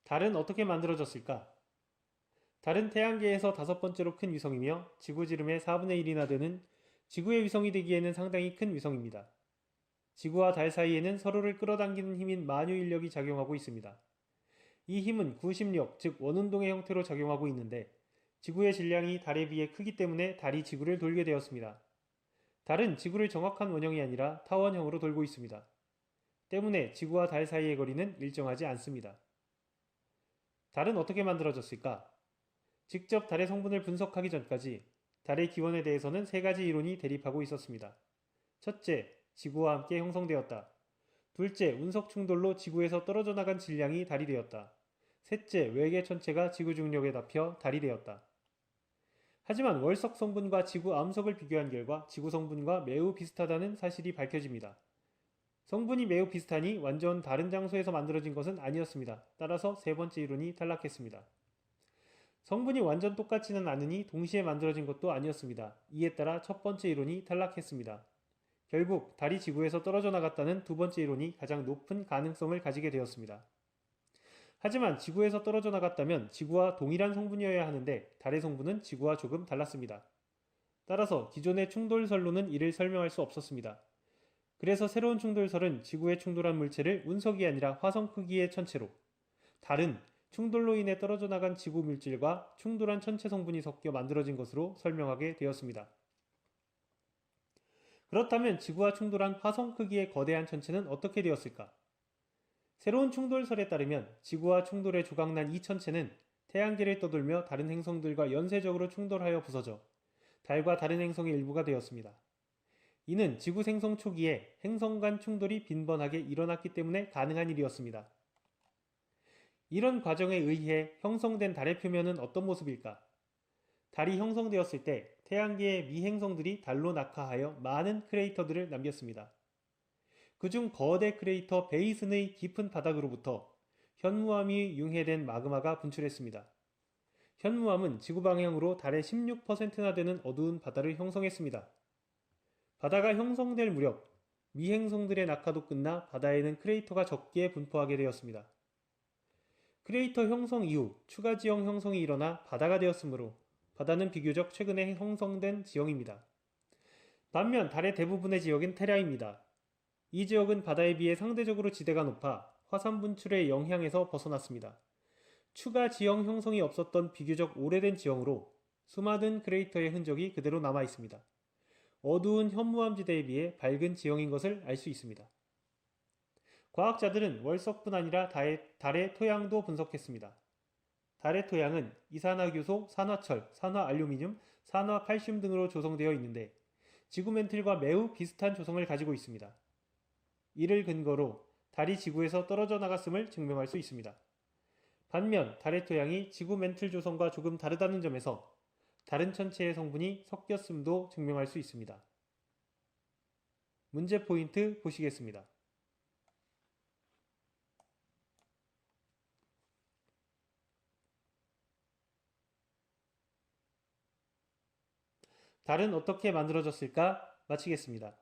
달은 어떻게 만들어졌을까? 달은 태양계에서 다섯 번째로 큰 위성이며 지구 지름의 4분의 1이나 되는 지구의 위성이 되기에는 상당히 큰 위성입니다. 지구와 달 사이에는 서로를 끌어당기는 힘인 만유인력이 작용하고 있습니다. 이 힘은 구심력, 즉 원운동의 형태로 작용하고 있는데 지구의 질량이 달에 비해 크기 때문에 달이 지구를 돌게 되었습니다. 달은 지구를 정확한 원형이 아니라 타원형으로 돌고 있습니다. 때문에 지구와 달 사이의 거리는 일정하지 않습니다. 달은 어떻게 만들어졌을까? 직접 달의 성분을 분석하기 전까지 달의 기원에 대해서는 세 가지 이론이 대립하고 있었습니다. 첫째, 지구와 함께 형성되었다. 둘째, 운석 충돌로 지구에서 떨어져 나간 질량이 달이 되었다. 셋째, 외계 천체가 지구 중력에 잡혀 달이 되었다. 하지만 월석 성분과 지구 암석을 비교한 결과 지구 성분과 매우 비슷하다는 사실이 밝혀집니다. 성분이 매우 비슷하니 완전 다른 장소에서 만들어진 것은 아니었습니다. 따라서 세 번째 이론이 탈락했습니다. 성분이 완전 똑같지는 않으니 동시에 만들어진 것도 아니었습니다. 이에 따라 첫 번째 이론이 탈락했습니다. 결국 달이 지구에서 떨어져 나갔다는 두 번째 이론이 가장 높은 가능성을 가지게 되었습니다. 하지만 지구에서 떨어져 나갔다면 지구와 동일한 성분이어야 하는데 달의 성분은 지구와 조금 달랐습니다. 따라서 기존의 충돌설로는 이를 설명할 수 없었습니다. 그래서 새로운 충돌설은 지구에 충돌한 물체를 운석이 아니라 화성 크기의 천체로, 달은 충돌로 인해 떨어져 나간 지구 물질과 충돌한 천체 성분이 섞여 만들어진 것으로 설명하게 되었습니다. 그렇다면 지구와 충돌한 화성 크기의 거대한 천체는 어떻게 되었을까? 새로운 충돌설에 따르면 지구와 충돌에 조각난 이 천체는 태양계를 떠돌며 다른 행성들과 연쇄적으로 충돌하여 부서져 달과 다른 행성의 일부가 되었습니다. 이는 지구 생성 초기에 행성 간 충돌이 빈번하게 일어났기 때문에 가능한 일이었습니다. 이런 과정에 의해 형성된 달의 표면은 어떤 모습일까? 달이 형성되었을 때 태양계의 미행성들이 달로 낙하하여 많은 크레이터들을 남겼습니다. 그중 거대 크레이터 베이슨의 깊은 바닥으로부터 현무암이 융해된 마그마가 분출했습니다. 현무암은 지구 방향으로 달의 16%나 되는 어두운 바다를 형성했습니다. 바다가 형성될 무렵 미행성들의 낙하도 끝나 바다에는 크레이터가 적게 분포하게 되었습니다. 크레이터 형성 이후 추가 지형 형성이 일어나 바다가 되었으므로 바다는 비교적 최근에 형성된 지형입니다. 반면 달의 대부분의 지역은 테라입니다. 이 지역은 바다에 비해 상대적으로 지대가 높아 화산 분출의 영향에서 벗어났습니다. 추가 지형 형성이 없었던 비교적 오래된 지형으로 수많은 크레이터의 흔적이 그대로 남아 있습니다. 어두운 현무암 지대에 비해 밝은 지형인 것을 알 수 있습니다. 과학자들은 월석뿐 아니라 달의 토양도 분석했습니다. 달의 토양은 이산화규소, 산화철, 산화알루미늄, 산화칼슘 등으로 조성되어 있는데 지구 멘틀과 매우 비슷한 조성을 가지고 있습니다. 이를 근거로 달이 지구에서 떨어져 나갔음을 증명할 수 있습니다. 반면 달의 토양이 지구 멘틀 조성과 조금 다르다는 점에서 다른 천체의 성분이 섞였음도 증명할 수 있습니다. 문제 포인트 보시겠습니다. 달은 어떻게 만들어졌을까? 마치겠습니다.